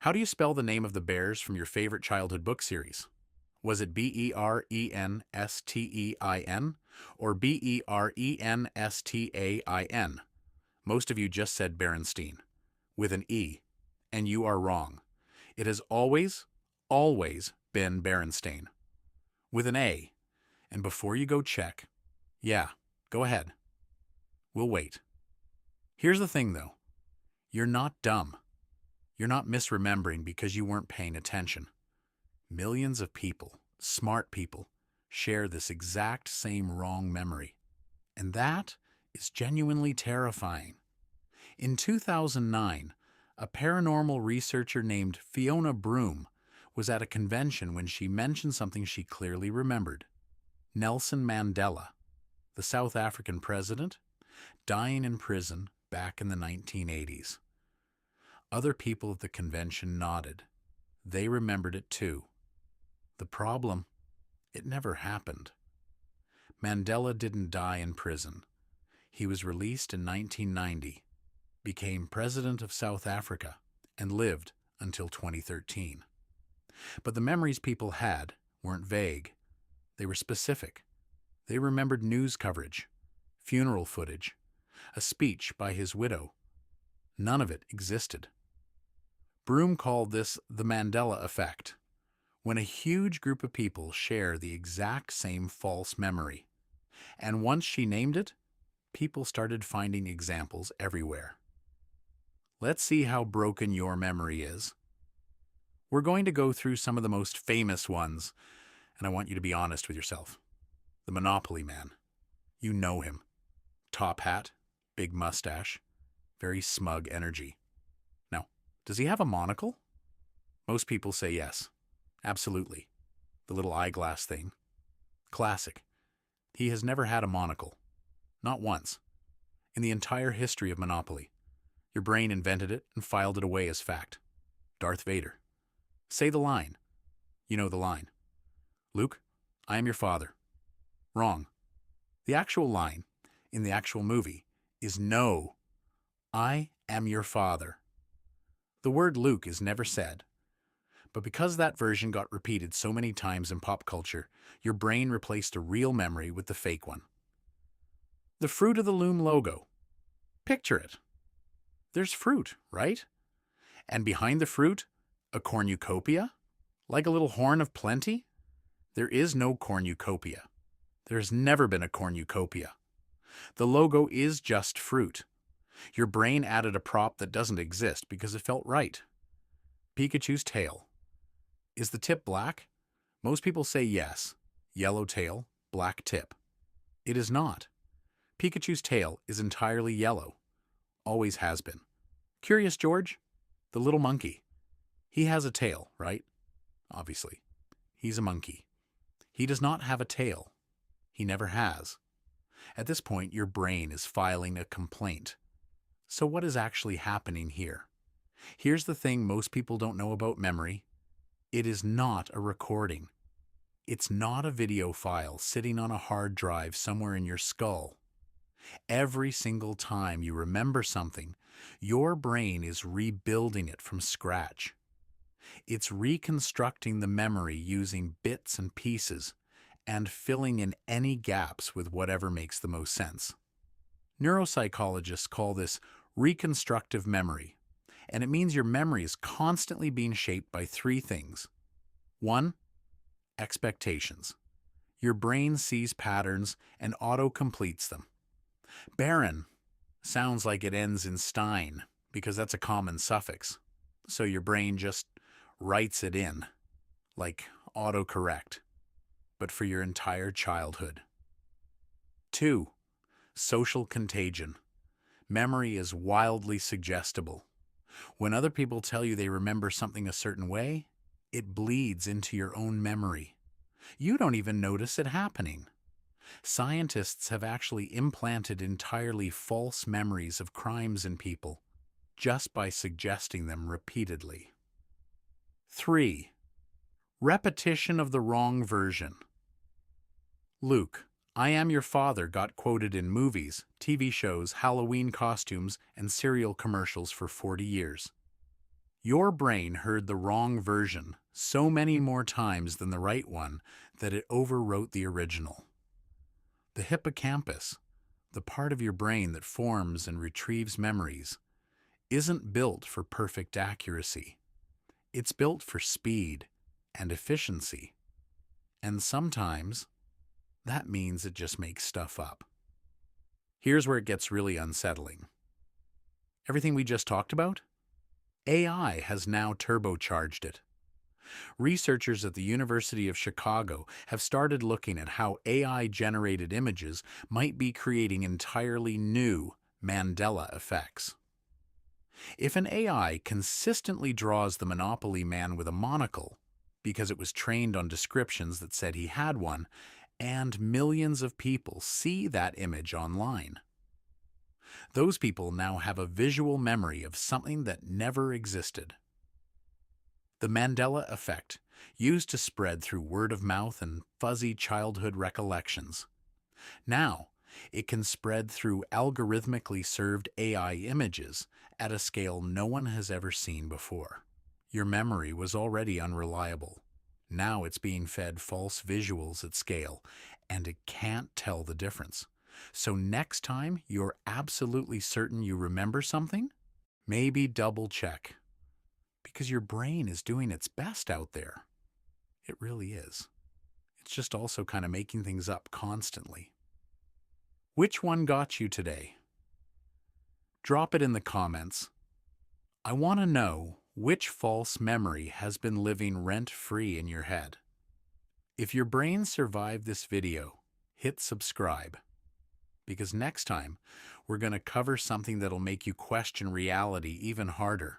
How do you spell the name of the bears from your favorite childhood book series? Was it Berenstein or Bernstein? Most of you just said Berenstain with an E, and you are wrong. It has always been Berenstain with an A. And before you go check, yeah, go ahead. We'll wait. Here's the thing though, you're not dumb. You're not misremembering because you weren't paying attention. Millions of people, smart people, share this exact same wrong memory. And that is genuinely terrifying. In 2009, a paranormal researcher named Fiona Broom was at a convention when she mentioned something she clearly remembered. Nelson Mandela, the South African president, dying in prison back in the 1980s. Other people at the convention nodded. They remembered it too. The problem, it never happened. Mandela didn't die in prison. He was released in 1990, became president of South Africa, and lived until 2013. But the memories people had weren't vague. They were specific. They remembered news coverage, funeral footage, a speech by his widow. None of it existed. Broom called this the Mandela Effect, when a huge group of people share the exact same false memory. And once she named it, people started finding examples everywhere. Let's see how broken your memory is. We're going to go through some of the most famous ones, and I want you to be honest with yourself. The Monopoly Man. You know him. Top hat, big mustache, very smug energy. Now, does he have a monocle? Most people say yes. Absolutely. The little eyeglass thing. Classic. He has never had a monocle. Not once. In the entire history of Monopoly. Your brain invented it and filed it away as fact. Darth Vader. Say the line. You know the line. Luke, I am your father. Wrong. The actual line, in the actual movie, is no. I am your father. The word Luke is never said. But because that version got repeated so many times in pop culture, your brain replaced a real memory with the fake one. The Fruit of the Loom logo. Picture it. There's fruit, right? And behind the fruit, a cornucopia? Like a little horn of plenty? There is no cornucopia. There's never been a cornucopia. The logo is just fruit. Your brain added a prop that doesn't exist because it felt right. Pikachu's tail. Is the tip black? Most people say yes. Yellow tail, black tip. It is not. Pikachu's tail is entirely yellow. Always has been. Curious George? The little monkey. He has a tail, right? Obviously. He's a monkey. He does not have a tail. He never has. At this point, your brain is filing a complaint. So what is actually happening here? Here's the thing most people don't know about memory. It is not a recording. It's not a video file sitting on a hard drive somewhere in your skull. Every single time you remember something, your brain is rebuilding it from scratch. It's reconstructing the memory using bits and pieces and filling in any gaps with whatever makes the most sense. Neuropsychologists call this reconstructive memory, and it means your memory is constantly being shaped by three things. 1. Expectations. Your brain sees patterns and auto-completes them. Barren sounds like it ends in stein because that's a common suffix, so your brain just writes it in, like autocorrect, but for your entire childhood. 2. Social contagion. Memory is wildly suggestible. When other people tell you they remember something a certain way, it bleeds into your own memory. You don't even notice it happening. Scientists have actually implanted entirely false memories of crimes in people just by suggesting them repeatedly. 3. Repetition of the wrong version. Luke, I am your father got quoted in movies, TV shows, Halloween costumes, and cereal commercials for 40 years. Your brain heard the wrong version so many more times than the right one that it overwrote the original. The hippocampus, the part of your brain that forms and retrieves memories, isn't built for perfect accuracy. It's built for speed and efficiency. And sometimes that means it just makes stuff up. Here's where it gets really unsettling. Everything we just talked about? AI has now turbocharged it. Researchers at the University of Chicago have started looking at how AI-generated images might be creating entirely new Mandela effects. If an AI consistently draws the Monopoly man with a monocle because it was trained on descriptions that said he had one, and millions of people see that image online, those people now have a visual memory of something that never existed. The Mandela Effect, used to spread through word of mouth and fuzzy childhood recollections. Now, it can spread through algorithmically served AI images at a scale no one has ever seen before. Your memory was already unreliable. Now it's being fed false visuals at scale, and it can't tell the difference. So next time you're absolutely certain you remember something, maybe double check. Because your brain is doing its best out there. It really is. It's just also kind of making things up constantly. Which one got you today? Drop it in the comments. I want to know which false memory has been living rent-free in your head. If your brain survived this video, hit subscribe. Because next time, we're going to cover something that'll make you question reality even harder.